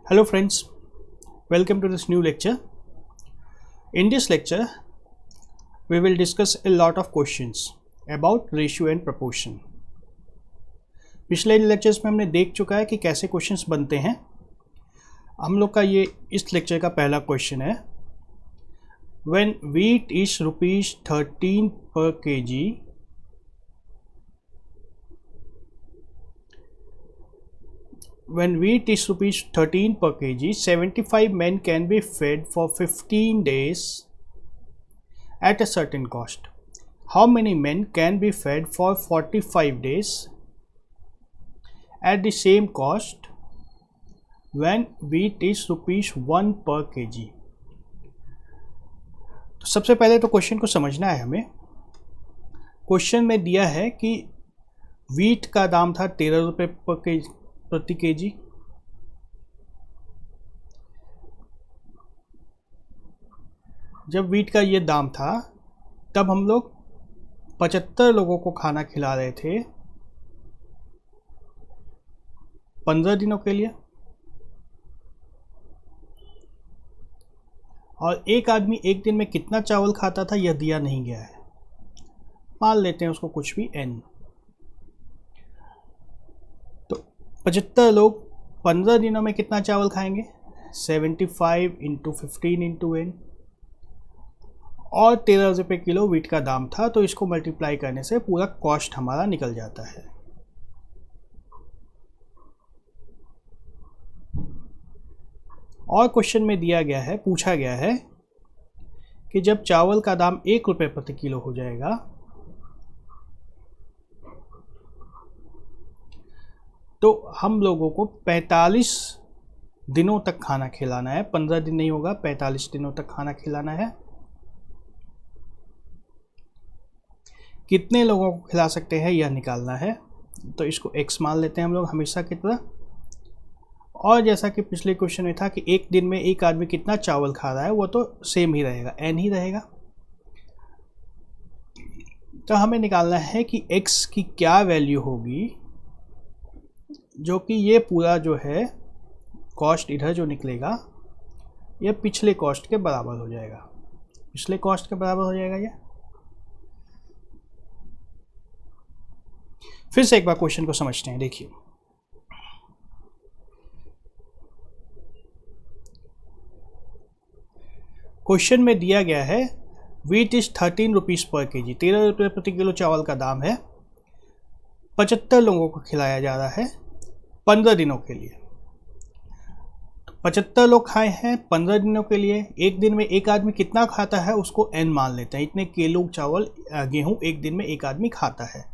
Hello friends, welcome to this new lecture. In this lecture, we will discuss a lot of questions about ratio and proportion. पिछले lectures में हमने देख चुका है कि कैसे क्वेश्चंस बनते हैं. हम लोग का ये इस लेक्चर का पहला क्वेश्चन है. When wheat is ₹13 per kg, when wheat is ₹13 per kg, 75 men can be fed for 15 days at a certain cost. How many men can be fed for 45 days at the same cost when wheat is ₹1 per kg? तो सबसे पहले तो question को समझना है हमें. Question में दिया है कि वीट का दाम था ₹13 प्रति केजी. जब वीट का ये दाम था तब हम लोग 75 लोगों को खाना खिला रहे थे 15 दिनों के लिए, और एक आदमी एक दिन में कितना चावल खाता था यह दिया नहीं गया है. मान लेते हैं उसको कुछ भी n. तो 75 लोग 15 दिनों में कितना चावल खाएंगे? 75 × 15 × n, और 13 रुपये किलो वीट का दाम था, तो इसको मल्टीप्लाई करने से पूरा कॉस्ट हमारा निकल जाता है. और क्वेश्चन में दिया गया है, पूछा गया है कि जब चावल का दाम ₹1 प्रति किलो हो जाएगा तो हम लोगों को 45 दिनों तक खाना खिलाना है. 15 दिन नहीं होगा, 45 दिनों तक खाना खिलाना है. कितने लोगों को खिला सकते हैं यह निकालना है. तो इसको x मान लेते हैं हम लोग हमेशा की तरह. और जैसा कि पिछले क्वेश्चन में था कि एक दिन में एक आदमी कितना चावल खा रहा है, वो तो सेम ही रहेगा, n ही रहेगा. तो हमें निकालना है कि x की क्या वैल्यू होगी, जो कि ये पूरा जो है कॉस्ट इधर जो निकलेगा यह पिछले कॉस्ट के बराबर हो जाएगा. पिछले कॉस्ट के बराबर हो जाएगा ये. फिर से एक बार क्वेश्चन को समझते हैं. देखिए, क्वेश्चन में दिया गया है वीट इज ₹13 पर केजी, 13 रुपये प्रति किलो चावल का दाम है. 75 लोगों को खिलाया जा रहा है 15 दिनों के लिए. तो 75 लोग खाए हैं 15 दिनों के लिए. एक दिन में एक आदमी कितना खाता है उसको n मान लेते हैं. इतने किलो चावल गेहूं एक दिन में एक आदमी खाता है.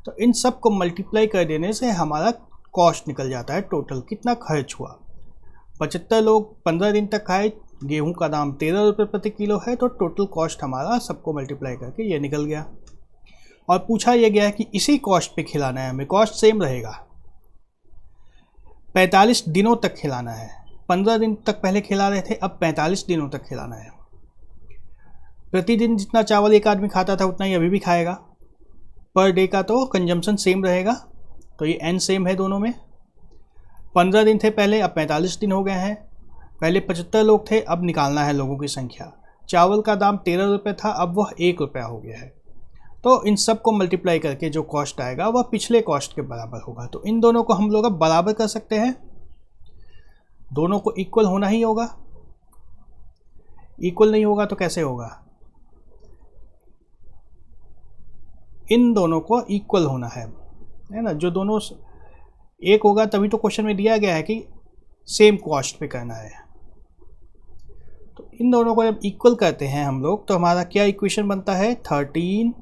तो इन सब को मल्टीप्लाई कर देने से हमारा कॉस्ट निकल जाता है. टोटल कितना खर्च हुआ. 75 लोग 15 दिन तक खाए, गेहूं का दाम 13 रुपये प्रति किलो है, तो टोटल कॉस्ट हमारा सबको मल्टीप्लाई करके ये निकल गया. और पूछा यह गया है कि इसी कॉस्ट पे खिलाना है हमें. कॉस्ट सेम रहेगा, 45 दिनों तक खिलाना है. 15 दिन तक पहले खिला रहे थे, अब 45 दिनों तक खिलाना है. प्रतिदिन जितना चावल एक आदमी खाता था उतना ही अभी भी खाएगा. पर डे का तो कंजम्पशन सेम रहेगा, तो ये n सेम है दोनों में. 15 दिन थे पहले, अब 45 दिन हो गए हैं. पहले 75 लोग थे, अब निकालना है लोगों की संख्या. चावल का दाम 13 रुपये था, अब वह ₹1 हो गया है. तो इन सब को मल्टीप्लाई करके जो कॉस्ट आएगा वह पिछले कॉस्ट के बराबर होगा. तो इन दोनों को हम लोग अब बराबर कर सकते हैं. दोनों को इक्वल होना ही होगा. इक्वल नहीं होगा तो कैसे होगा? इन दोनों को इक्वल होना है ना. जो दोनों एक होगा तभी तो क्वेश्चन में दिया गया है कि सेम कॉस्ट पे करना है. तो इन दोनों को जब इक्वल करते हैं हम लोग, तो हमारा क्या इक्वेशन बनता है? 13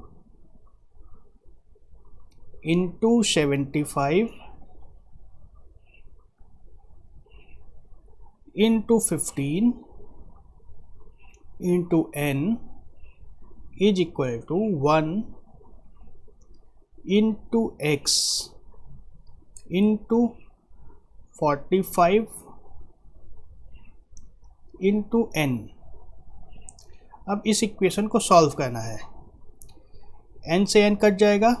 × 75 × 15 × n is equal to 1 × x × 45 × n. अब इस इक्वेशन को सॉल्व करना है. n से n कट जाएगा,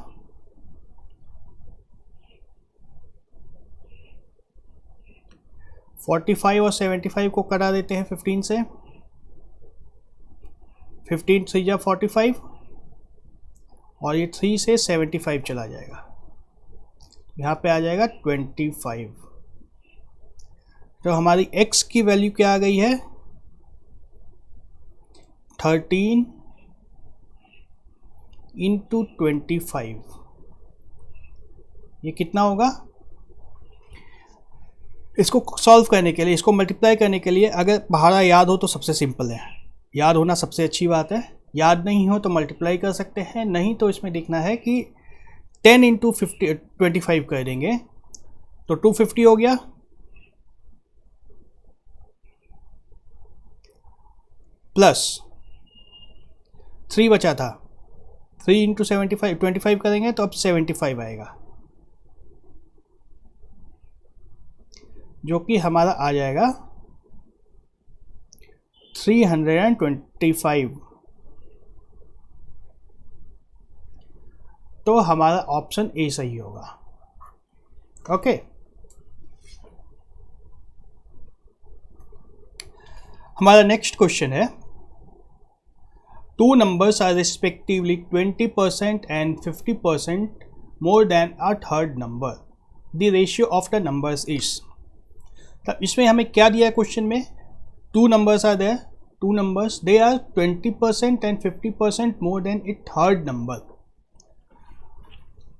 45 और 75 को करा देते हैं 15 से। 15 3 जा 45 और ये 3 से 75 चला जाएगा, यहाँ पे आ जाएगा 25। तो हमारी x की वैल्यू क्या आ गई है 13 इंटू 25। ये कितना होगा? इसको सॉल्व करने के लिए, इसको मल्टीप्लाई करने के लिए अगर भाड़ा याद हो तो सबसे सिंपल है, याद होना सबसे अच्छी बात है। याद नहीं हो तो मल्टीप्लाई कर सकते हैं, नहीं तो इसमें देखना है कि 10 इंटू 25 कर देंगे तो 250 हो गया, प्लस 3 बचा था, 3 इंटू 25 करेंगे तो अब 75 आएगा, जो कि हमारा आ जाएगा 325। तो हमारा ऑप्शन ए सही होगा। ओके, हमारा नेक्स्ट क्वेश्चन है, 2 numbers are respectively 20% and 50% more than a third number. The ratio of the numbers is. तब इसमें हमें क्या दिया है क्वेश्चन में? 2 numbers are there, 2 numbers, they are 20% and 50% more than a third number.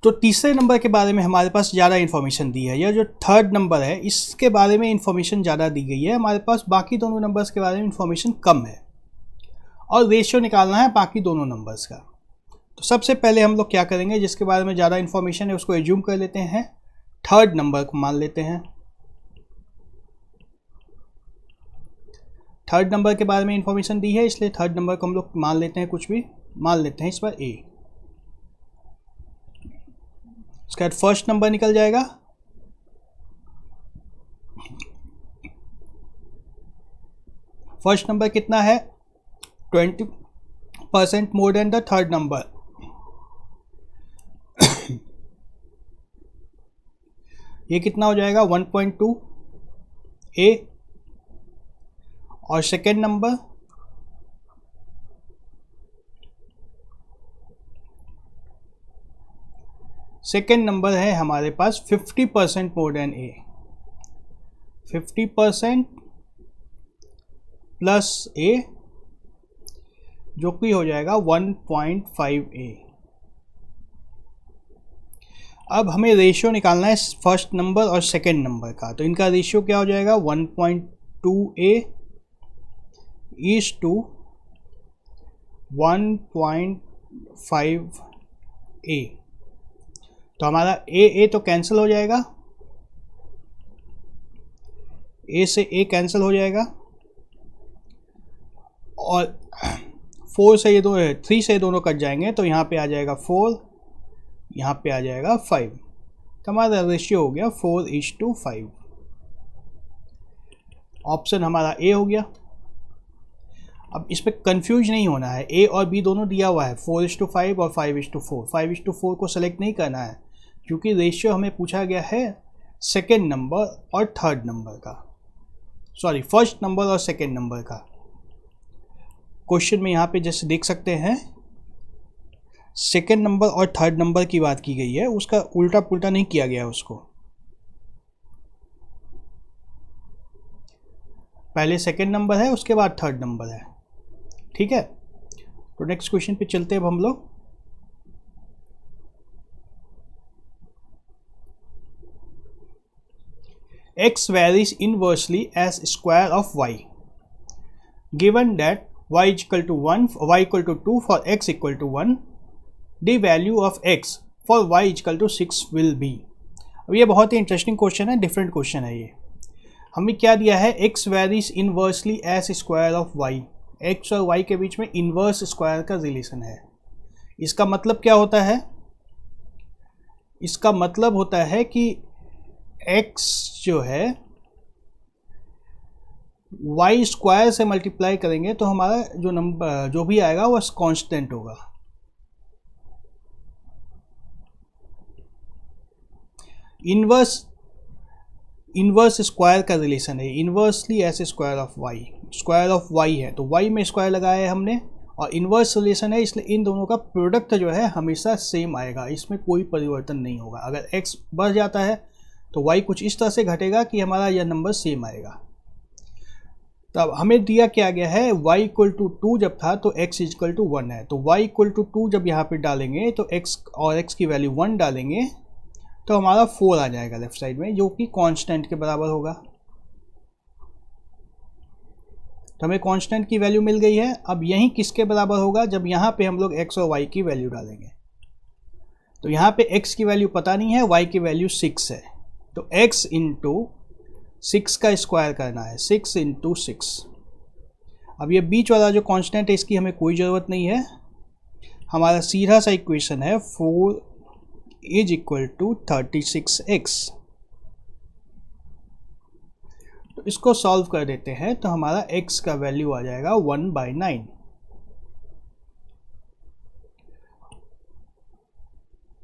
तो तीसरे नंबर के बारे में हमारे पास ज़्यादा इन्फॉर्मेशन दी है, या जो थर्ड नंबर है इसके बारे में इन्फॉर्मेशन ज़्यादा दी गई है, हमारे पास बाकी दोनों नंबर्स के बारे में इन्फॉर्मेशन कम है, और रेशियो निकालना है बाकी दोनों नंबर्स का। तो सबसे पहले हम लोग क्या करेंगे, जिसके बारे में ज़्यादा इन्फॉर्मेशन है उसको एज्यूम कर लेते हैं, थर्ड नंबर को मान लेते हैं। थर्ड नंबर के बारे में इन्फॉर्मेशन दी है, इसलिए थर्ड नंबर को हम लोग मान लेते हैं, कुछ भी मान लेते हैं इस पर ए। उसके बाद फर्स्ट नंबर निकल जाएगा, फर्स्ट नंबर कितना है 20% more than the third number. ये कितना हो जाएगा 1.2 ए। और सेकेंड नंबर है हमारे पास 50% मोर देन ए, 50% प्लस ए, जो कि हो जाएगा 1.5 ए। अब हमें रेशियो निकालना है फर्स्ट नंबर और सेकेंड नंबर का, तो इनका रेशियो क्या हो जाएगा 1.2 ए इज टू 1.5 ए। तो हमारा ए तो कैंसिल हो जाएगा, ए से ए कैंसिल हो जाएगा, और 4 से ये 3 से दोनों कट जाएंगे, तो यहाँ पे आ जाएगा 4, यहाँ पे आ जाएगा 5। तो हमारा रेशियो हो गया 4:5। ऑप्शन हमारा ए हो गया। अब इस पर कंफ्यूज नहीं होना है, ए और बी दोनों दिया हुआ है 4:5 और 5:4। 5:4 को सेलेक्ट नहीं करना है, क्योंकि रेशियो हमें पूछा गया है सेकेंड नंबर और थर्ड नंबर का, सॉरी फर्स्ट नंबर और सेकेंड नंबर का। क्वेश्चन में यहाँ पे जैसे देख सकते हैं सेकेंड नंबर और थर्ड नंबर की बात की गई है, उसका उल्टा पुल्टा नहीं किया गया उसको। पहले सेकेंड नंबर है, उसके बाद थर्ड नंबर है, ठीक है। तो नेक्स्ट क्वेश्चन पे चलते हैं अब हम लोग। x varies inversely as square of y. Given that y is equal to 1, y equal to 2 for x equal to 1, the value of x for y is equal to 6 will be. अब ये बहुत ही interesting question है, different question है ये। हमें क्या दिया है, x varies inversely as square of y, x और y के बीच में इन्वर्स स्क्वायर का रिलेशन है। इसका मतलब क्या होता है? इसका मतलब होता है कि x जो है y स्क्वायर से मल्टीप्लाई करेंगे तो हमारा जो नंबर जो भी आएगा वो कांस्टेंट होगा। इन्वर्स इन्वर्स स्क्वायर का रिलेशन है, inversely as square of Y, square of Y है तो वाई में स्क्वायर लगाया है हमने, और इन्वर्स रिलेशन है इसलिए इन दोनों का प्रोडक्ट जो है हमेशा सेम आएगा, इसमें कोई परिवर्तन नहीं होगा। अगर x बढ़ जाता है तो y कुछ इस तरह से घटेगा कि हमारा यह नंबर सेम आएगा। तब हमें दिया क्या गया है, y इक्वल टू 2 जब था तो x इक्वल टू 1 है, तो y इक्वल टू 2 जब यहाँ पे डालेंगे तो x और x की वैल्यू 1 डालेंगे तो हमारा 4 आ जाएगा लेफ्ट साइड में, जो कि कांस्टेंट के बराबर होगा। तो हमें कांस्टेंट की वैल्यू मिल गई है। अब यही किसके बराबर होगा, जब यहाँ पे हम लोग x और y की वैल्यू डालेंगे। तो यहाँ पे x की वैल्यू पता नहीं है, y की वैल्यू 6 है, तो x इंटू 6 का स्क्वायर करना है, 6 इंटू 6। अब ये बीच वाला जो कांस्टेंट है इसकी हमें कोई ज़रूरत नहीं है, हमारा सीधा सा इक्वेशन है 4 इज इक्वल टू 36x। तो इसको सॉल्व कर देते हैं तो हमारा x का वैल्यू आ जाएगा 1/9।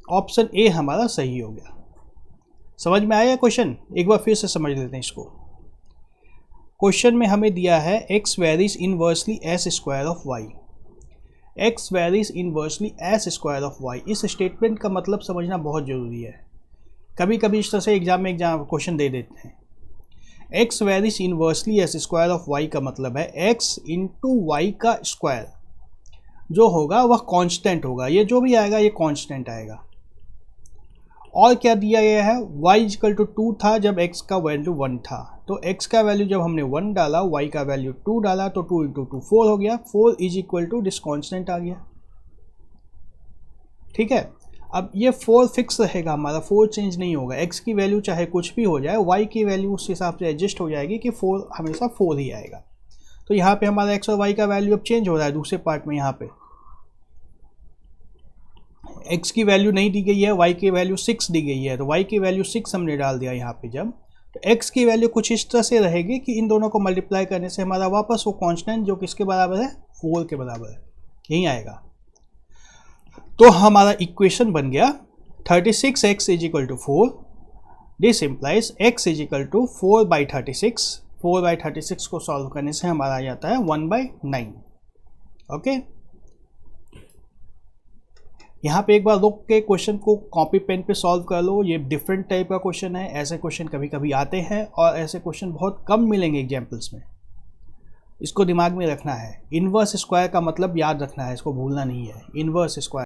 ऑप्शन ए हमारा सही हो गया। समझ में आया क्वेश्चन, एक बार फिर से समझ लेते हैं इसको। क्वेश्चन में हमें दिया है x varies inversely as square of Y, x varies inversely as square of Y. इस स्टेटमेंट का मतलब समझना बहुत ज़रूरी है, कभी कभी इस तरह से एग्जाम में क्वेश्चन दे देते हैं। x varies inversely as square of Y का मतलब है x इंटू वाई का स्क्वायर जो होगा वह कांस्टेंट होगा, ये जो भी आएगा ये कांस्टेंट आएगा। और क्या दिया गया है, y इक्वल टू 2 था जब x का वैल्यू 1 था, तो x का वैल्यू जब हमने 1 डाला, y का वैल्यू 2 डाला, तो 2 इंटू 2 4 हो गया, 4 is equal to this constant आ गया। ठीक है, अब ये 4 फिक्स रहेगा हमारा, 4 चेंज नहीं होगा। x की वैल्यू चाहे कुछ भी हो जाए, y की वैल्यू उस हिसाब से एडजस्ट हो जाएगी कि 4 हमेशा 4 ही आएगा। तो यहाँ पे हमारा x और y का वैल्यू अब चेंज हो रहा है दूसरे पार्ट में। यहाँ पे x की वैल्यू नहीं दी गई है, y की वैल्यू 6 दी गई है, तो y की वैल्यू 6 हमने डाल दिया यहाँ पे जब, तो x की वैल्यू कुछ इस तरह से रहेगी कि इन दोनों को मल्टीप्लाई करने से हमारा वापस वो कांस्टेंट जो किसके बराबर है, 4 के बराबर है, यही आएगा। तो हमारा इक्वेशन बन गया 36x is equal to 4, this implies x is equal to 4/36। 4/36 को सॉल्व करने से हमारा आ जाता है 1/9। ओके, यहाँ पे एक बार रुक के क्वेश्चन को कॉपी पेन पे सॉल्व कर लो, ये डिफरेंट टाइप का क्वेश्चन है। ऐसे क्वेश्चन कभी कभी आते हैं और ऐसे क्वेश्चन बहुत कम मिलेंगे एग्जाम्पल्स में, इसको दिमाग में रखना है। इन्वर्स स्क्वायर का मतलब याद रखना है, इसको भूलना नहीं है। Inverse square